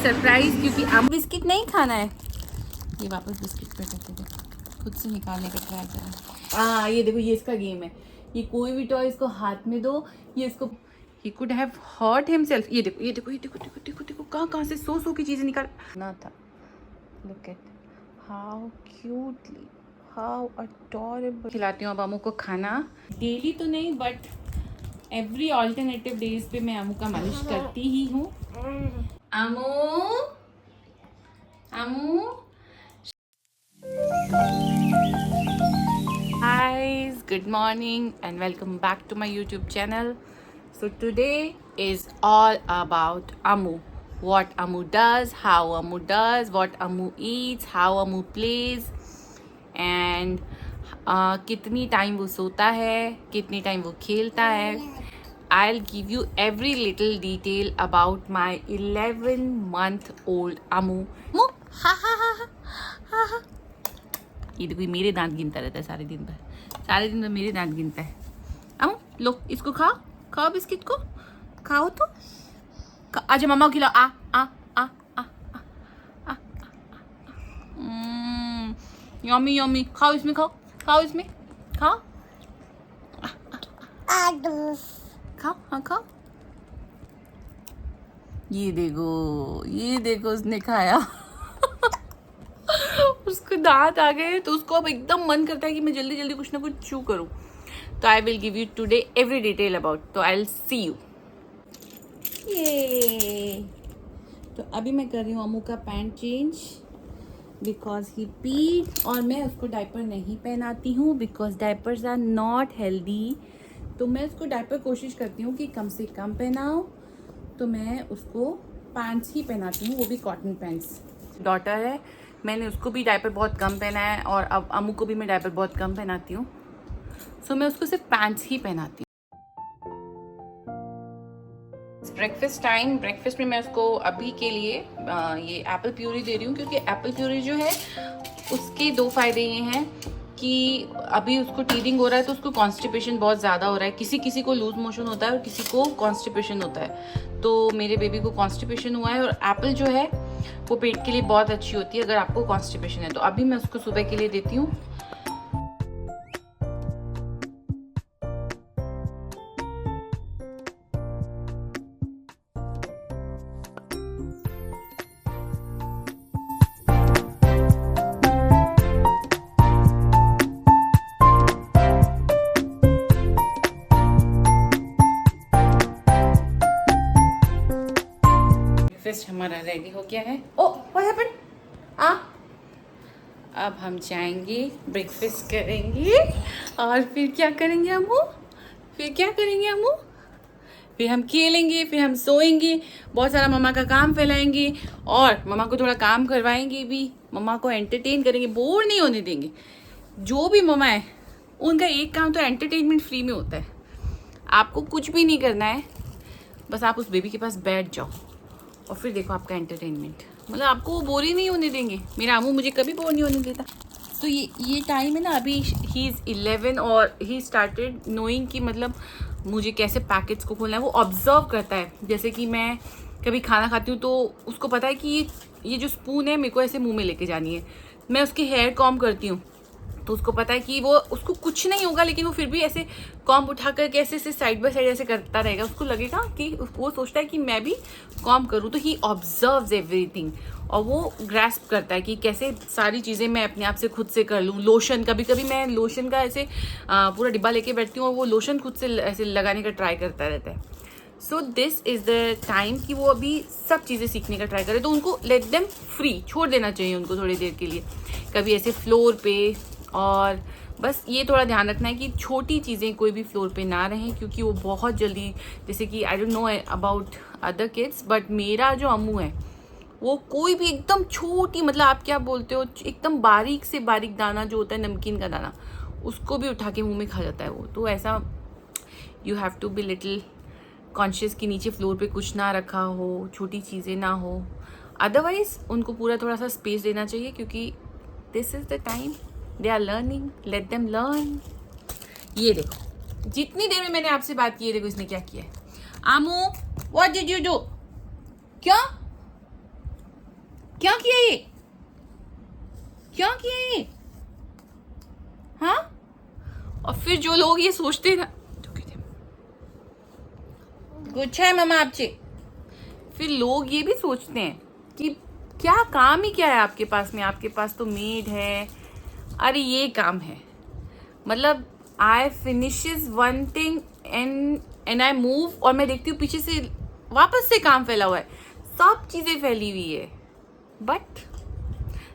Surprise, क्योंकि अब biscuit नहीं खाना है। ये वापस बिस्किट पे करते थे, खुद से निकालने का ट्राई करें। हाँ ये देखो, ये इसका गेम है। ये कोई भी टॉय इसको हाथ में दो, ये इसको he could have hurt himself। ये देखो ये देखो ये देखो देखो देखो देखो कहाँ से सो की चीजें निकाल ना था। Look at how cutely, how adorable। खिलाती हूँ अब अमू को खाना, डेली तो नहीं बट एवरी ऑल्टरनेटिव डेज पे मैं अमू का मालिश करती ही हूँ। Amu Amu guys, good morning and welcome back to my YouTube channel. So today is all about Amu. What Amu does, how Amu does, what Amu eats, how Amu plays and कितनी time वो सोता है, कितनी टाइम वो खेलता है। I'll give you every little detail about my 11-month-old Amu. Ha ha ha ha ha. ये देखो मेरे दांत गिनता रहता है सारे दिन भर मेरे दांत गिनता है। अमू लो इसको खाओ, खाओ बिस्किट को, खाओ तो आज मम्मा को खिलाओ। आ आ आ आ आ यम्मी यम्मी, खाओ इसमें, खाओ खाओ इसमें, खाओ खाओ, हाँ खाओ। ये देखो उसने खाया उसको दांत आ गए तो उसको अब एकदम मन करता है कि मैं जल्दी जल्दी कुछ ना कुछ चू करूं। तो I will give you today every detail about, तो आई विल सी यू। ये तो अभी मैं कर रही हूँ अमू का पैंट चेंज बिकॉज ही पीड, और मैं उसको डायपर नहीं पहनाती हूँ because diapers are not healthy. तो मैं उसको डायपर कोशिश करती हूँ कि कम से कम पहनाओ, तो मैं उसको पैंट्स ही पहनाती हूँ, वो भी कॉटन पैंट्स। डॉटर है, मैंने उसको भी डायपर बहुत कम पहना है और अब अमू को भी मैं डायपर बहुत कम पहनाती हूँ। सो मैं उसको सिर्फ पैंट्स ही पहनाती हूँ। ब्रेकफास्ट टाइम, ब्रेकफास्ट में मैं उसको अभी के लिए ये एप्पल प्यूरी दे रही हूँ, क्योंकि एप्पल प्यूरी जो है उसके दो फायदे ये हैं कि अभी उसको टीदिंग हो रहा है तो उसको कॉन्स्टिपेशन बहुत ज़्यादा हो रहा है। किसी किसी को लूज मोशन होता है और किसी को कॉन्स्टिपेशन होता है। तो मेरे बेबी को कॉन्स्टिपेशन हुआ है और एप्पल जो है वो पेट के लिए बहुत अच्छी होती है अगर आपको कॉन्स्टिपेशन है। तो अभी मैं उसको सुबह के लिए देती हूँ। ब्रेकफास्ट हमारा रेडी हो गया है। Oh what happened? अब हम जाएंगे ब्रेकफास्ट करेंगे और फिर क्या करेंगे अम्मू? फिर हम खेलेंगे, फिर हम सोएंगे, बहुत सारा मम्मा का काम फैलाएंगे और मम्मा को थोड़ा काम करवाएंगे भी, मम्मा को एंटरटेन करेंगे, बोर नहीं होने देंगे। जो भी मम्मा है उनका एक काम तो एंटरटेनमेंट फ्री में होता है। आपको कुछ भी नहीं करना है, बस आप उस बेबी के पास बैठ जाओ और फिर देखो आपका एंटरटेनमेंट, मतलब आपको वो बोर ही नहीं होने देंगे। मेरा अमू मुझे कभी बोर नहीं होने देता। तो ये टाइम है ना, अभी ही इज़ 11 और ही स्टार्टेड नोइंग कि मतलब मुझे कैसे पैकेट्स को खोलना है। वो ऑब्जर्व करता है, जैसे कि मैं कभी खाना खाती हूँ तो उसको पता है कि ये जो स्पून है मेरे को ऐसे मुँह में लेके जानी है। मैं उसके हेयर कॉम्ब करती हूँ तो उसको पता है कि वो उसको कुछ नहीं होगा, लेकिन वो फिर भी ऐसे कॉम्ब उठा करके ऐसे साइड बाय साइड ऐसे करता रहेगा। उसको लगेगा कि वो सोचता है कि मैं भी कॉम्ब करूँ। तो ही ऑब्जर्व्स एवरीथिंग और वो ग्रैस्प करता है कि कैसे सारी चीज़ें मैं अपने आप से खुद से कर लूँ। लोशन, कभी कभी मैं लोशन का ऐसे पूरा डिब्बा लेके बैठती हूँ और वो लोशन खुद से ऐसे लगाने का ट्राई करता रहता है। So this is the time कि वो अभी सब चीज़ें सीखने का ट्राई करे। तो उनको लेट देम फ्री, छोड़ देना चाहिए उनको थोड़ी देर के लिए, कभी ऐसे फ्लोर पे। और बस ये थोड़ा ध्यान रखना है कि छोटी चीज़ें कोई भी फ्लोर पे ना रहें, क्योंकि वो बहुत जल्दी, जैसे कि I don't know about other kids but मेरा जो अम्मू है वो कोई भी एकदम छोटी, मतलब आप क्या बोलते हो, एकदम बारीक से बारीक दाना जो होता है नमकीन का दाना, उसको भी उठा के मुंह में खा जाता है वो। तो ऐसा you have to be little conscious कि नीचे फ्लोर पे कुछ ना रखा हो, छोटी चीज़ें ना हो। अदरवाइज उनको पूरा थोड़ा सा स्पेस देना चाहिए, क्योंकि this is the time they are learning, let them learn. ये देखो जितनी देर में मैंने आपसे बात की है, देखो इसने क्या किया है। आमू व्हाट डिड यू डू? क्या क्या किया ये? क्या किया ये? हाँ? और फिर जो लोग ये सोचते हैं ना, कुछ है मम्मा आपसे, फिर लोग ये भी सोचते हैं कि क्या काम ही क्या है आपके पास में, आपके पास तो मेड है। अरे ये काम है, मतलब I finishes one thing and I move, और मैं देखती हूँ पीछे से वापस से काम फैला हुआ है, सब चीजें फैली हुई है। But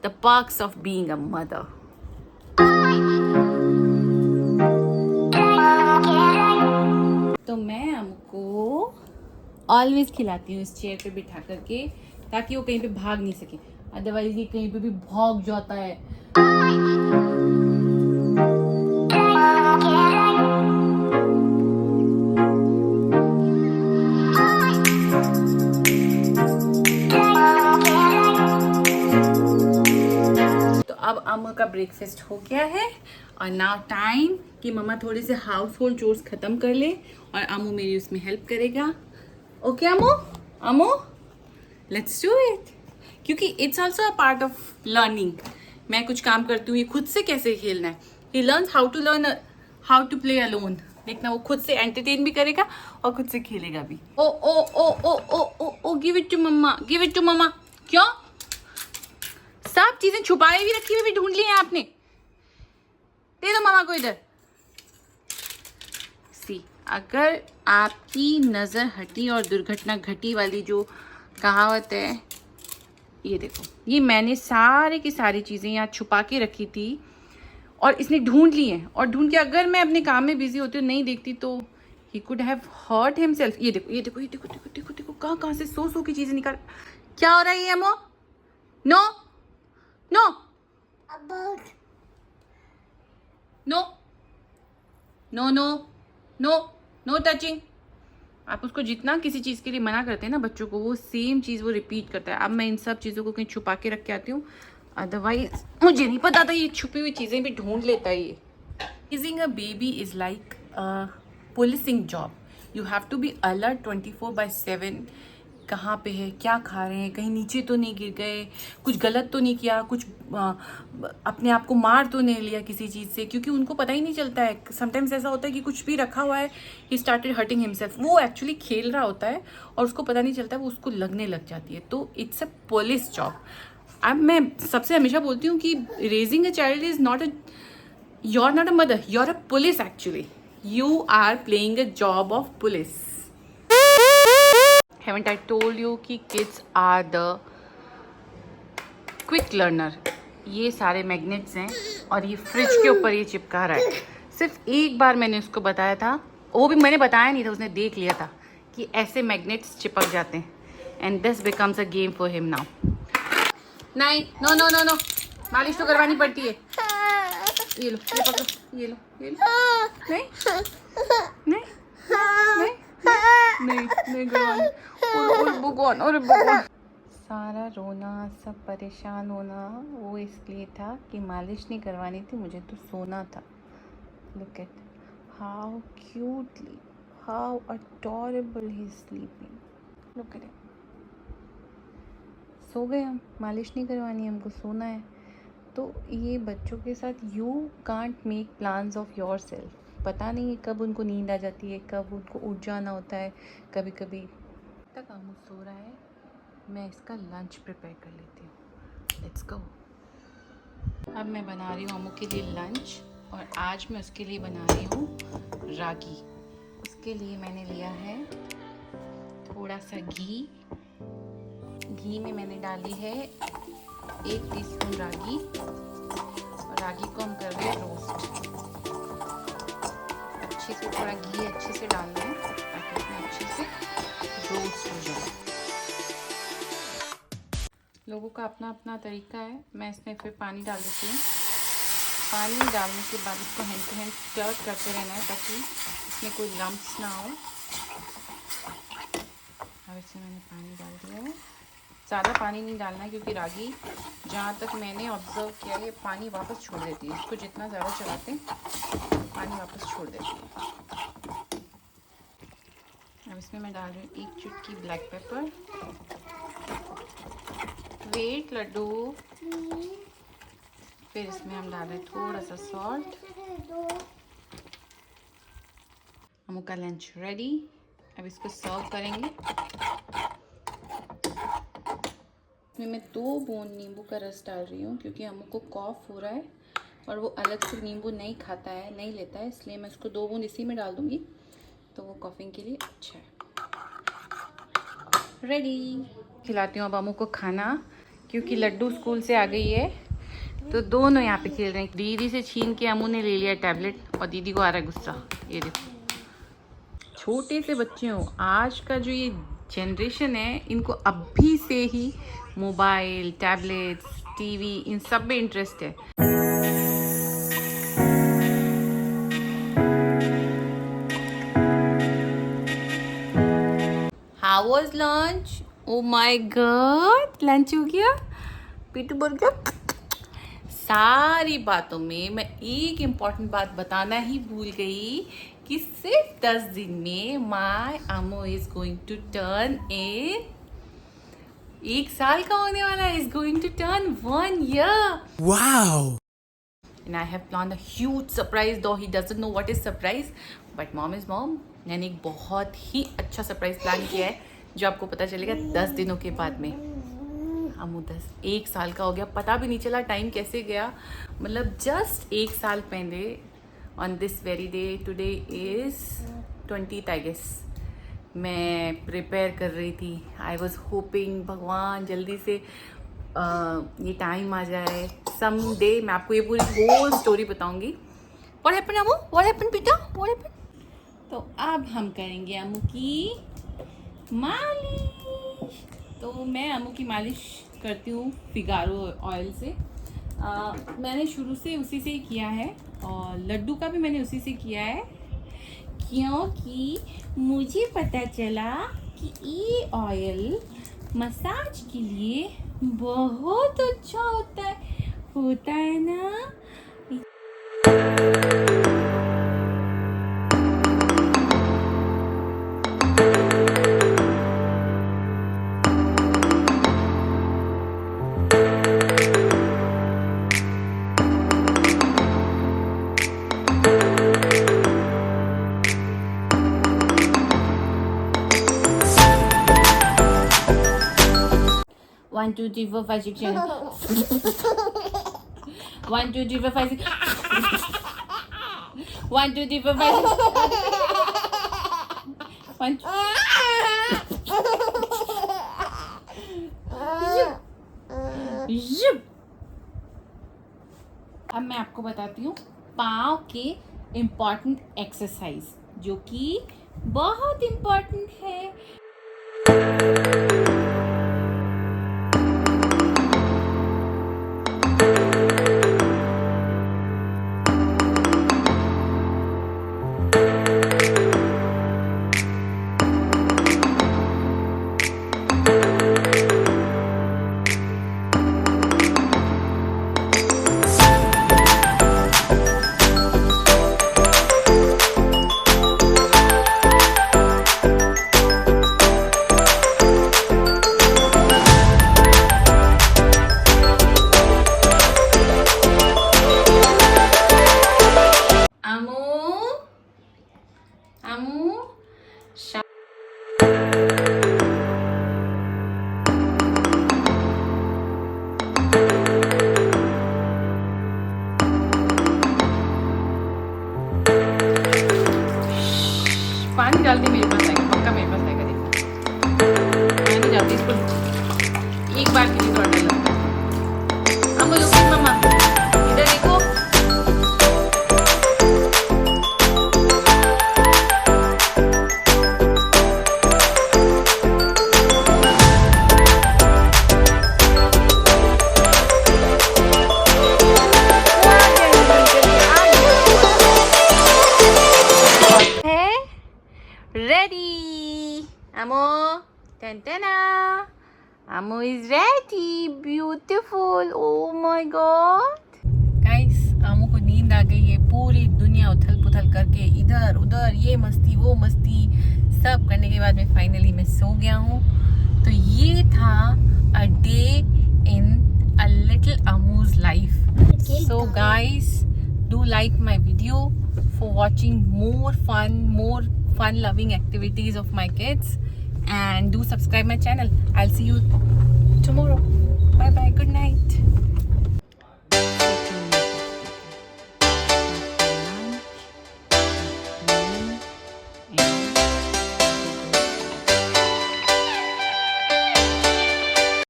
the perks of being a mother. तो मैं हमको ऑलवेज खिलाती हूँ इस चेयर पे बिठा करके, ताकि वो कहीं पे भाग नहीं सके, अदरवाइज ये कहीं पे भी भाग जाता है। तो अब अम्मा का ब्रेकफास्ट हो गया है, और नाउ टाइम कि मम्मा थोड़े से हाउस होल्ड चोर्स खत्म कर ले, और अम्मू मेरी उसमें हेल्प करेगा। Okay Ammu? Ammu, let's do it, क्योंकि it's also a part of learning. मैं कुछ काम करती हूँ, ये खुद से कैसे खेलना है, he learns how to play alone. देखना, वो खुद से एंटरटेन भी करेगा और खुद से खेलेगा भी। ओ ओ ओ ओ ओ ओ ओ give it to mama, give it to mama. क्यों? सब चीजें छुपाए भी रखी हुई भी ढूंढ ली हैं आपने, दे दो मम्मा को इधर। सी, अगर आपकी नजर हटी और दुर्घटना घटी वाली जो कहावत है, ये देखो, ये मैंने सारे की सारी चीजें यहाँ छुपा के रखी थी और इसने ढूंढ ली हैं, और ढूंढ के अगर मैं अपने काम में बिजी होती हूँ नहीं देखती तो ही कुड हैव हर्ट हिमसेल्फ। ये देखो, ये देखो, ये देखो, देखो, देखो, देखो, कहाँ कहाँ से सो की चीजें निकाल। क्या हो रहा है ये Amo? No no no no no no no touching. आप उसको जितना किसी चीज़ के लिए मना करते हैं ना बच्चों को, वो सेम चीज़ वो रिपीट करता है। अब मैं इन सब चीज़ों को कहीं छुपा के रख के आती हूँ, अदरवाइज मुझे नहीं पता था ये छुपी हुई चीज़ें भी ढूंढ लेता है ये। Raising a baby is like policing job. You have to be alert 24/7। कहाँ पे है, क्या खा रहे हैं, कहीं नीचे तो नहीं गिर गए, कुछ गलत तो नहीं किया, कुछ अपने आप को मार तो नहीं लिया किसी चीज़ से, क्योंकि उनको पता ही नहीं चलता है। समटाइम्स ऐसा होता है कि कुछ भी रखा हुआ है, ही स्टार्टेड हर्टिंग हिमसेल्फ, वो एक्चुअली खेल रहा होता है और उसको पता नहीं चलता है, वो उसको लगने लग जाती है। तो इट्स अ पुलिस जॉब। अब मैं सबसे हमेशा बोलती हूँ कि raising a child is not a, you are not a mother, you are a police. Actually you are playing a job of police. Haven't I told you कि kids are the quick learner। ये सारे magnets हैं और ये fridge के ऊपर ये चिपका रहा है। सिर्फ एक बार मैंने उसको बताया था, वो भी मैंने बताया नहीं था, उसने देख लिया था कि ऐसे मैग्नेट्स चिपक जाते हैं, and this becomes a game for him now. नहीं, नो नो नो नो, मालिश तो करवानी पड़ती है। ये लो, ये पकड़ो, ये लो, ये लो। नहीं नहीं नहीं नहीं करवानी। और भगवान, और भगवान। सारा रोना, सब परेशान होना वो इसलिए था कि मालिश नहीं करवानी थी, मुझे तो सोना था। Look at how cutely, how adorable he is sleeping. Look at it. सो गए हम, मालिश नहीं करवानी, हमको सोना है। तो ये बच्चों के साथ you can't make plans of your self. पता नहीं है कब उनको नींद आ जाती है, कब उनको उठ जाना होता है। कभी कभी तक अमू सो रहा है, मैं इसका लंच प्रिपेयर कर लेती हूँ। Let's go. अब मैं बना रही हूँ अमू के लिए लंच, और आज मैं उसके लिए बना रही हूँ रागी। उसके लिए मैंने लिया है थोड़ा सा घी। घी में मैंने डाली है 1 टीस्पून रागी, और रागी को हम कर रहे हैं रोस्ट। अच्छे से थोड़ा घी अच्छे से डालना है ताकि इसमें अच्छे से रोस्ट हो जाए। लोगों का अपना अपना तरीका है। मैं इसमें फिर पानी डाल देती हूँ। पानी डालने के बाद इसको हैंड टू हैंड स्टर करते रहना है ताकि इसमें कोई लम्प्स ना हो। अब इसमें मैंने पानी डाल दिया है। ज़्यादा पानी नहीं डालना है क्योंकि रागी, जहाँ तक मैंने ऑब्जर्व किया है, पानी वापस छोड़ देती है। इसको जितना ज़्यादा चलाते हैं पानी वापस छोड़ देती है। अब इसमें मैं डाल रही हूँ 1 चुटकी ब्लैक पेपर, वेट लड्डू। फिर इसमें हम डाल रहे हैं थोड़ा सा सॉल्ट। अमू का लंच रेडी। अब इसको सर्व करेंगे। इसमें मैं 2 बूंद नींबू का रस डाल रही हूँ क्योंकि अमू को कॉफ हो रहा है और वो अलग से नींबू नहीं खाता है, नहीं लेता है, इसलिए मैं उसको 2 बूंद इसी में डाल दूँगी तो वो कॉफिंग के लिए अच्छा है। रेडी। खिलाती हूँ अब अमू को खाना क्योंकि लड्डू स्कूल से आ गई है तो दोनों यहाँ पे खेल रहे हैं। दीदी से छीन के अमू ने ले लिया टैबलेट और दीदी को आ रहा है गुस्सा। ये देखो, छोटे से बच्चे हो, आज का जो ये जनरेशन है इनको अभी से ही मोबाइल, टैबलेट्स, टीवी इन सब में इंटरेस्ट है। How was lunch? Oh my God, lunch हो गया, पेट भर गया। सारी बातों में मैं एक इम्पॉर्टेंट बात बताना ही भूल गई कि सिर्फ 10 दिन में my Amu is going to turn 1 साल का होने वाला है, is going to turn 1 year. Wow! And I have planned a huge surprise, though he doesn't know what is surprise. But mom is mom. मैंने एक बहुत ही अच्छा सरप्राइज प्लान किया है जो आपको पता चलेगा 10 दिनों के बाद में। अमू 1 साल का हो गया, पता भी नहीं चला टाइम कैसे गया। मतलब जस्ट 1 साल पहले on this very day, today is 20th I guess, मैं प्रिपेयर कर रही थी। आई वॉज होपिंग भगवान जल्दी से ये टाइम आ जाए। सम डे मैं आपको ये पूरी होल स्टोरी बताऊंगी। What happened Ammu? What happened बेटा? What happened? तो अब हम करेंगे अमू की मालिश। तो मैं अमू की मालिश करती हूँ फिगारो ऑयल से। मैंने शुरू से उसी से ही किया है और लड्डू का भी मैंने उसी से किया है क्योंकि मुझे पता चला कि ये ऑयल मसाज के लिए बहुत अच्छा होता है ना। One, 2, 3, 4, 5, 6, 7. 1, 2, 3, 4, 5, 6. 1, 2, 3, 4, 5, 6. 1, 2. अब मैं आपको बताती हूँ पाँव के इम्पॉर्टेंट एक्सरसाइज जो कि बहुत इम्पॉर्टेंट है। पानी डाल दी, मेरे पास आएगा, पक्का मेरे पास आएगा। देखो मैं नहीं जाती इसको एक बार के लिए थोड़ा डर लगता है। अब बोलो मम्मा इधर देखो। Ready, Amo. Tantana. Amo is ready. Beautiful. Oh my God. Guys, Amo को नींद आ गई है। पूरी दुनिया उथल पुथल करके इधर उधर ये मस्ती वो मस्ती सब करने के बाद में फाइनली मैं सो गया हूँ। तो ये था a day So guys, do like my video for watching more fun loving activities of my kids, and do subscribe my channel. I'll see you tomorrow. Bye bye, good night.